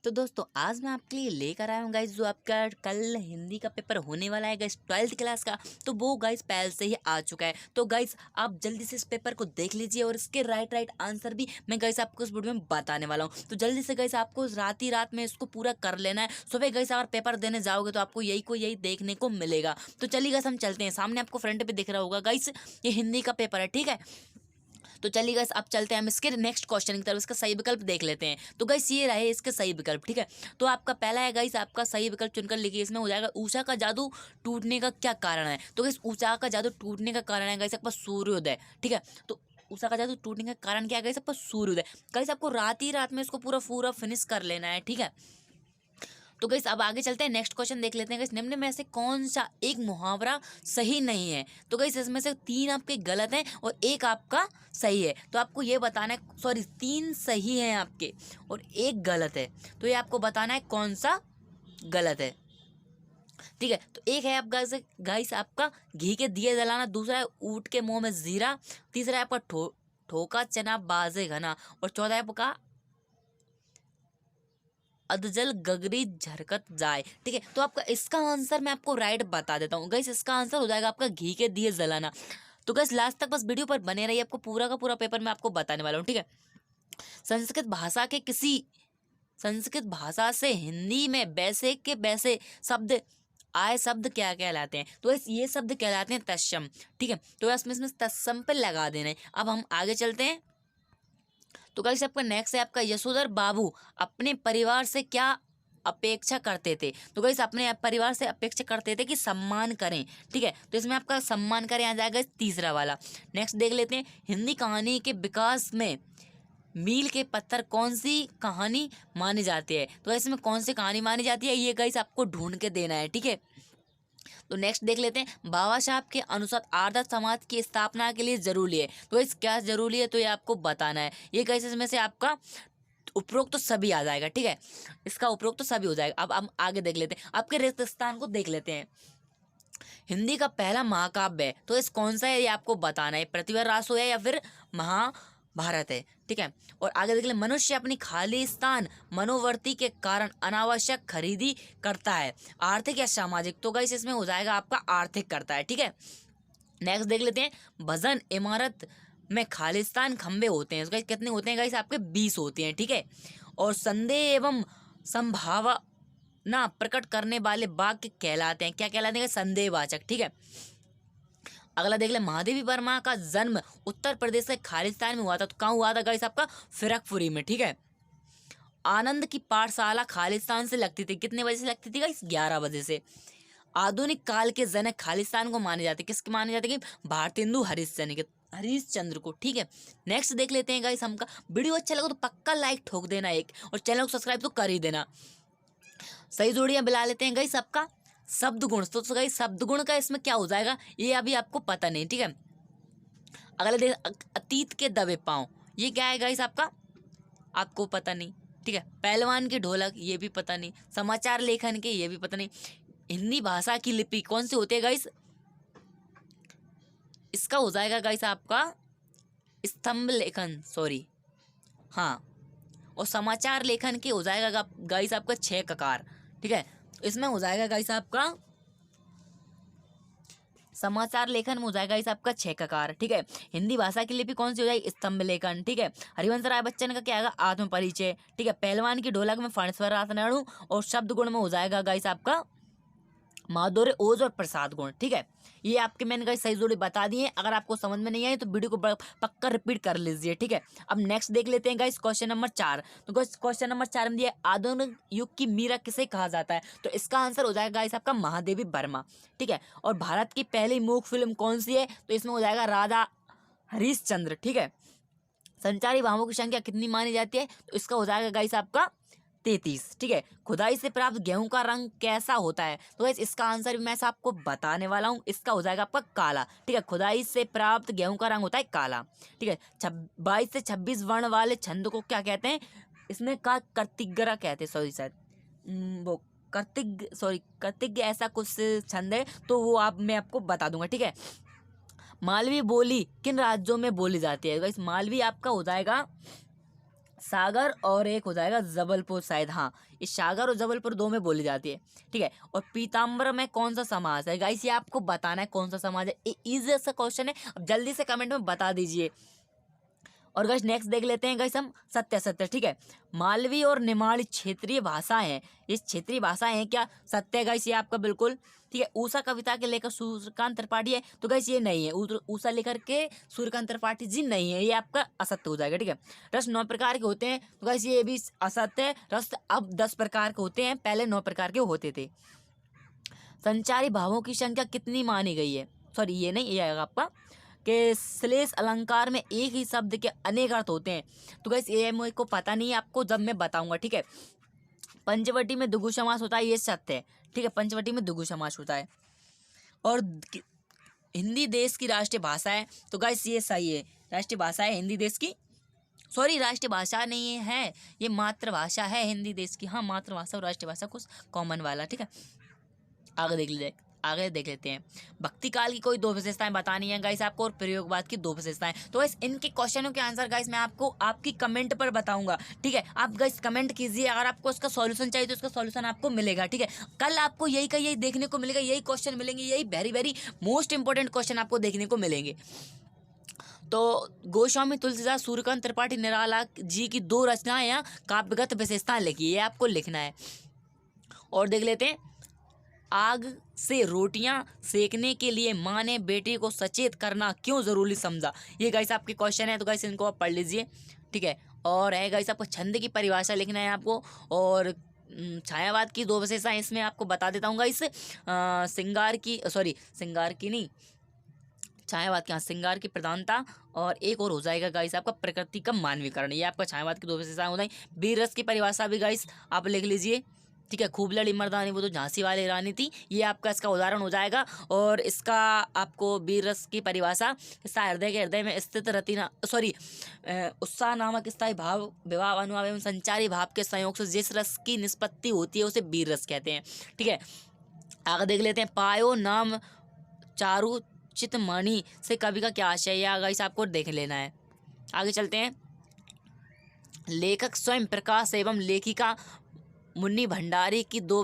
तो दोस्तों आज मैं आपके लिए लेकर आया हूँ गाइस जो आपका कल हिंदी का पेपर होने वाला है गाइस 12th क्लास का। तो वो गाइस पहले से ही आ चुका है। तो गाइस आप जल्दी से इस पेपर को देख लीजिए और इसके राइट आंसर भी मैं गाइस आपको इस वीडियो में बताने वाला हूँ। तो जल्दी से गाइस आपको रात में इसको पूरा कर लेना है। सुबह गाइस अगर पेपर देने जाओगे तो आपको यही देखने को मिलेगा। तो चलिए गाइस हम चलते हैं। सामने आपको फ्रंट पे दिख रहा होगा गाइस ये हिंदी का पेपर है, ठीक है। तो चलिए गाइस अब चलते हैं हम इसके नेक्स्ट क्वेश्चन की तरफ। इसका सही विकल्प देख लेते हैं। तो गाइस ये रहे इसके सही विकल्प, ठीक है। तो आपका पहला है गाइस आपका सही विकल्प चुनकर लिखिए। इसमें हो जाएगा ऊषा का जादू टूटने का क्या कारण है। तो गाइस ऊषा का जादू टूटने का कारण है गाइस आपका सूर्योदय, ठीक है। तो ऊषा का जादू टूटने का कारण क्या है गाइस आपका सूर्योदय। गाइस आपको रात में इसको पूरा फिनिश कर लेना है, ठीक है। तो गाइस अब आगे चलते हैं, नेक्स्ट क्वेश्चन देख लेते हैं। गाइस निम्न में से कौन सा एक मुहावरा सही नहीं है। तो गाइस इसमें से 3 आपके गलत हैं और 1 आपका सही है। तो आपको ये बताना है, सॉरी 3 सही हैं आपके और 1 गलत है। तो ये आपको बताना है कौन सा गलत है, ठीक है। तो एक है आपका गाइस आपका घी के दिए जलाना, दूसरा है ऊँट के मुंह में जीरा, तीसरा है आपका ठोका चना बाजे घना और चौथा है आपका अधजल गगरी झरकत जाए, ठीक है। तो आपका इसका आंसर मैं आपको राइट बता देता हूँ गाइस। इसका आंसर हो जाएगा आपका घी के दिए जलाना। तो गाइस लास्ट तक बस वीडियो पर बने रहिए, आपको पूरा का पूरा पेपर मैं आपको बताने वाला हूँ, ठीक है। संस्कृत भाषा से हिंदी में वैसे के वैसे शब्द आए शब्द क्या कहलाते हैं। तो ये शब्द कहलाते हैं तत्सम, ठीक है। तो इसमें तत्सम पे लगा देना है। अब हम आगे चलते हैं। तो गाइस आपका नेक्स्ट है आपका यशोधर बाबू अपने परिवार से क्या अपेक्षा करते थे। तो गाइस अपने परिवार से अपेक्षा करते थे कि सम्मान करें, ठीक है। तो इसमें आपका सम्मान करें आ जाएगा तीसरा वाला। नेक्स्ट देख लेते हैं, हिंदी कहानी के विकास में मील के पत्थर कौन सी कहानी मानी जाती है। तो इसमें कौन सी कहानी मानी जाती है ये गाइस आपको ढूंढ के देना है, ठीक है। तो नेक्स्ट देख लेते हैं, बाबा साहब के अनुसार आदर्श समाज की स्थापना के लिए जरूरी है। तो इस क्या जरूरी है तो ये आपको बताना है। ये कैसे इसमें से आपका उपरोक्त तो सभी आ जाएगा, ठीक है। इसका उपरोक्त तो सभी हो जाएगा। अब हम आगे देख लेते हैं, आपके रिक्त स्थान को देख लेते हैं। हिंदी का पहला महाकाव्य है, तो इस कौन सा है ये आपको बताना है। प्रतिभा रासो है या फिर महाभारत है, ठीक है। और आगे देख ले, मनुष्य अपनी खाली स्थान मनोवर्ती के कारण अनावश्यक खरीदी करता है, आर्थिक या सामाजिक। तो गाइस इसमें हो जाएगा आपका आर्थिक करता है, ठीक है। नेक्स्ट देख लेते हैं, भजन इमारत में खालिस्तान खंबे होते हैं। गाइस कितने होते हैं गाइस आपके 20 होते हैं, ठीक है। और संदेह एवं संभावना प्रकट करने वाले वाक्य कहलाते हैं, क्या कहलाते हैं, संदेहवाचक, ठीक है। अगला देख ले, महादेवी वर्मा का जन्म उत्तर प्रदेश के खालिस्तान में हुआ था। तो कहाँ हुआ था गाइस आपका फिरकपुरी में, ठीक है। आनंद की पाठशाला खालिस्तान से लगती थी, कितने बजे से लगती थी गाइस 11 बजे से। आधुनिक काल के जनक खालिस्तान को माने जाते, किसके माने जाते कि भारतेंदु हरिश्चंद्र को, ठीक है। नेक्स्ट देख लेते हैं गाइस हमका। वीडियो अच्छा लगा तो पक्का लाइक ठोक देना एक, और चैनल को सब्सक्राइब तो कर ही देना। सही जोड़ियां मिला लेते हैं गाइस आपका शब्द गुण। तो गाइस शब्द गुण का इसमें क्या हो जाएगा ये अभी आपको पता नहीं, ठीक है। अगले देख, अतीत के दबे पांव, ये क्या है गाइस आपको पता नहीं, ठीक है। पहलवान की ढोलक ये भी पता नहीं। समाचार लेखन के ये भी पता नहीं। हिंदी भाषा की लिपि कौन सी होती है गाइस, इसका हो जाएगा गाइस आपका स्तंभ लेखन, सॉरी हाँ। और समाचार लेखन के हो जाएगा गाइस आपका 6 ककार, ठीक है। इसमें हो जाएगा गाइस आपका समाचार लेखन में हो जाएगा इस आपका 6 ककार, ठीक है। हिंदी भाषा की लिपि कौन सी हो जाएगी, स्तंभ लेखन, ठीक है। हरिवंश राय बच्चन का क्या आएगा, आत्म परिचय, ठीक है। पहलवान की ढोलक में फणेश्वर नाथ नायडू, और शब्द गुण में हो जाएगा गाइस आपका माधुर्य ओज और प्रसाद गुण, ठीक है। ये आपके मैंने गाइस सही जोड़ी बता दिए। अगर आपको समझ में नहीं आए तो वीडियो को पक्का रिपीट कर लीजिए, ठीक है। अब नेक्स्ट देख लेते हैं गाइस क्वेश्चन नंबर 4। तो गाइस क्वेश्चन नंबर 4 में दिया आधुनिक युग की मीरा किसे कहा जाता है। तो इसका आंसर हो जाएगा गाइस आपका महादेवी वर्मा, ठीक है। और भारत की पहली मूक फिल्म कौन सी है, तो इसमें हो जाएगा राजा हरिश्चंद्र, ठीक है। संचारी भावों की संख्या कितनी मानी जाती है, तो इसका हो जाएगा गाइस आपका 33, ठीक है। खुदाई से प्राप्त गेहूं का रंग कैसा होता है, तो गाइस इसका आंसर भी मैं आपको बताने वाला हूं। इसका हो जाएगा आपका काला, ठीक है। खुदाई से प्राप्त गेहूं का रंग होता है काला, ठीक है। 22 से 26 वर्ण वाले छंद को क्या कहते हैं, इसमें का कर्तिग्रा कहते हैं, सॉरी शायद वो कर्तिग ऐसा कुछ छंद है, तो वो मैं आपको बता दूंगा, ठीक है। मालवी बोली किन राज्यों में बोली जाती है, गाइस मालवी आपका हो जाएगा सागर और एक हो जाएगा जबलपुर शायद, हाँ इस सागर और जबलपुर दो में बोली जाती है, ठीक है। और पीताम्बर में कौन सा समास है गाइस, ये आपको बताना है कौन सा समाज है। इजी सा क्वेश्चन है, अब जल्दी से कमेंट में बता दीजिए। और गाइस नेक्स्ट देख लेते हैं गाइस हम सत्य सत्य, ठीक है। मालवी और निमाड़ी क्षेत्रीय भाषाएं हैं, ये क्षेत्रीय भाषाएं हैं क्या, सत्य है गाइस ये आपका बिल्कुल, ठीक है। ऊषा कविता के लेकर सूर्यकांत त्रिपाठी है, तो गाइस ये नहीं है, ऊषा लेकर के सूर्यकांत त्रिपाठी जी नहीं है, ये आपका असत्य हो जाएगा, ठीक है। रस 9 प्रकार के होते हैं, तो गाइस ये भी असत्य है, रस अब 10 प्रकार के होते हैं, पहले 9 प्रकार के होते थे। संचारी भावों की संख्या कितनी मानी गई है, सॉरी ये नहीं, ये आएगा आपका कि श्लेष अलंकार में एक ही शब्द के अनेक अर्थ होते हैं, तो गाइस ये मेरे को पता नहीं है, आपको जब मैं बताऊंगा, ठीक है। पंचवटी में द्विगु समास होता है, ये सत्य है, ठीक है, पंचवटी में द्विगु समास होता है। और हिंदी देश की राष्ट्रीय भाषा है, तो गाइस ये सही है, राष्ट्रीय भाषा है हिंदी देश की, सॉरी राष्ट्रीय भाषा नहीं है, ये मातृभाषा है हिंदी देश की, हाँ मातृभाषा और राष्ट्रीय भाषा कुछ कॉमन वाला, ठीक है। आगे देख लेते हैं। भक्ति काल की कोई 2 विशेषताएं बतानी है गाइस आपको, और प्रयोगवाद की 2 विशेषताएं, तो गाइस इनके क्वेश्चनों के आंसर गाइस मैं आपको आपकी कमेंट पर बताऊंगा, ठीक है। आप गाइस कमेंट कीजिए, अगर आपको इसका सॉल्यूशन चाहिए तो इसका सॉल्यूशन आपको मिलेगा, ठीक है। कल आपको यही का यही देखने को मिलेगा, यही क्वेश्चन मिलेंगे, यही very very most important question आपको देखने को मिलेंगे। तो गोस्वामी तुलसीदास सूर्यकांत त्रिपाठी निराला जी की 2 रचनाएं या काव्यगत विशेषताएं लिखी, ये आपको लिखना है। और देख लेते हैं, आग से रोटियां सेकने के लिए माँ ने बेटे को सचेत करना क्यों जरूरी समझा, ये गाइस आपके क्वेश्चन है, तो गाइस इनको आप पढ़ लीजिए, ठीक है। और है गाइस आपको छंद की परिभाषा लिखना है आपको, और छायावाद की 2 विशेषताएं इसमें आपको बता देता हूँ गाइस, श्रृंगार की नहीं, छायावाद की, हाँ श्रृंगार की प्रधानता, और एक और हो जाएगा गाइस आपका प्रकृति का मानवीकरण, ये आपका छायावाद की 2 विशेषताएं हो जाएंगी। वीर रस की परिभाषा भी गाइस आप लिख लीजिए, ठीक है। खूब लड़ी मर्दानी वो तो झांसी वाली रानी थी, ये आपका इसका उदाहरण हो जाएगा। और इसका आपको वीर रस की परिभाषा, इसका हृदय के हृदय में स्थित उत्साह नामक स्थायी भाव विवाह अनुभाव एवं संचारी भाव के संयोग से जिस रस की निष्पत्ति होती है उसे वीर रस कहते हैं, ठीक है। आगे देख लेते हैं, पायो नाम चारु चितमणि से कवि का क्या आशय, या गाइस आपको देख लेना है। आगे चलते हैं, लेखक स्वयं प्रकाश एवं लेखिका मुन्नी भंडारी की 2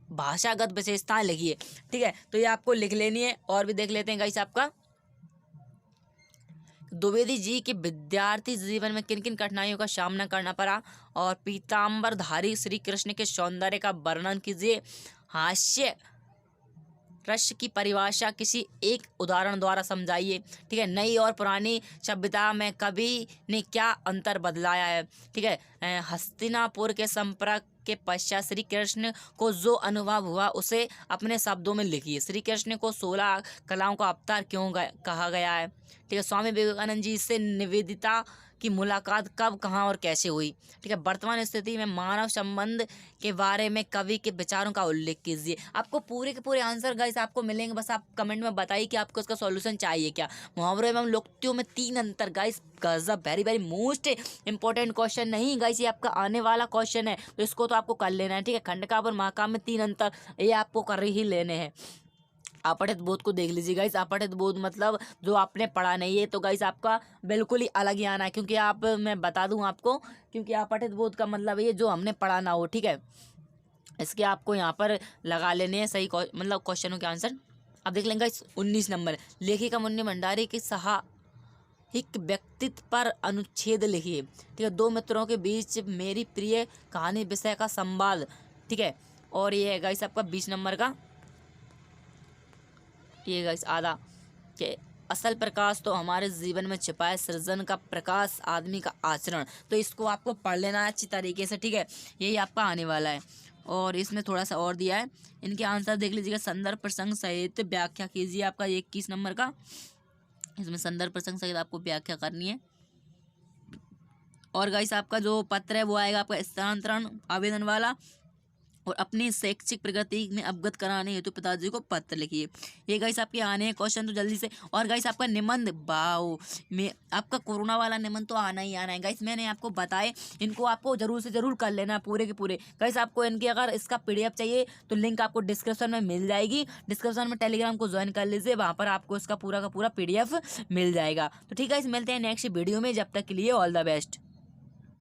भाषागत विशेषताएं लिखी है, ठीक है, तो ये आपको लिख लेनी है। और भी देख लेते हैं गाइस आपका, द्विवेदी जी के विद्यार्थी जीवन में किन किन कठिनाइयों का सामना करना पड़ा, और पीताम्बरधारी श्री कृष्ण के सौंदर्य का वर्णन कीजिए। हास्य रस की परिभाषा किसी एक उदाहरण द्वारा समझाइए, ठीक है। नई और पुरानी सभ्यता में कवि ने क्या अंतर बदलाया है, ठीक है। हस्तिनापुर के संपर्क के पश्चात श्री कृष्ण को जो अनुभव हुआ उसे अपने शब्दों में लिखिए। श्री कृष्ण को 16 कलाओं का अवतार क्यों कहा गया है, ठीक है। स्वामी विवेकानंद जी से निवेदिता की मुलाकात कब, कहाँ और कैसे हुई, ठीक है। वर्तमान स्थिति में मानव संबंध के बारे में कवि के विचारों का उल्लेख कीजिए। आपको पूरे के पूरे आंसर गाइस आपको मिलेंगे, बस आप कमेंट में बताइए कि आपको इसका सॉल्यूशन चाहिए क्या। मुहावरों एवं लोकोक्तियों में 3 अंतर गाइस, गजब very very most important question नहीं गाइस, ये आपका आने वाला क्वेश्चन है, तो इसको तो आपको कर लेना है, ठीक है। खंडकाव्य और महाकाव्य में 3 अंतर, ये आपको कर ही लेने हैं। अपठित बोध को देख लीजिए गाइस, अपठित बोध मतलब जो आपने पढ़ा नहीं है, तो गाइस आपका बिल्कुल ही अलग ही आना है, क्योंकि मैं बता दूं आपको, क्योंकि अपठित बोध का मतलब ये जो हमने पढ़ा ना हो, ठीक है। इसके आपको यहाँ पर लगा लेने हैं सही मतलब क्वेश्चनों के आंसर। अब देख लेंगे 19 नंबर, लेखिका मुन्नी भंडारी की साहित्यिक व्यक्तित्व पर अनुच्छेद लिखिए, ठीक है। 2 मित्रों के बीच मेरी प्रिय कहानी विषय का संवाद, ठीक है। और ये है गाइस आपका 20 नंबर का, ये गाइस आधा के असल प्रकाश तो हमारे जीवन में छिपा है, सृजन का प्रकाश आदमी का आचरण, तो इसको आपको पढ़ लेना है अच्छी तरीके से, ठीक है। यही आपका आने वाला है। और इसमें थोड़ा सा और दिया है, इनके आंसर देख लीजिएगा। संदर्भ प्रसंग सहित व्याख्या कीजिए, आपका 21 नंबर का, इसमें संदर्भ प्रसंग सहित आपको व्याख्या करनी है। और गाइस आपका जो पत्र है वो आएगा आपका स्थानांतरण आवेदन वाला, और अपनी शैक्षिक प्रगति में अवगत कराने हेतु पिताजी को पत्र लिखिए। ये गाइस आपके आने हैं क्वेश्चन, तो जल्दी से। और गाइस आपका निबंध बाओ में आपका कोरोना वाला निबंध तो आना ही आना है गाइस, मैंने आपको बताए, इनको आपको जरूर से जरूर कर लेना पूरे के पूरे। गाइस आपको इनके अगर इसका PDF चाहिए तो लिंक आपको डिस्क्रिप्शन में मिल जाएगी, डिस्क्रिप्शन में टेलीग्राम को ज्वाइन कर लीजिए, वहाँ पर आपको इसका पूरा का पूरा PDF मिल जाएगा। तो ठीक है, मिलते हैं नेक्स्ट वीडियो में, जब तक के लिए ऑल द बेस्ट।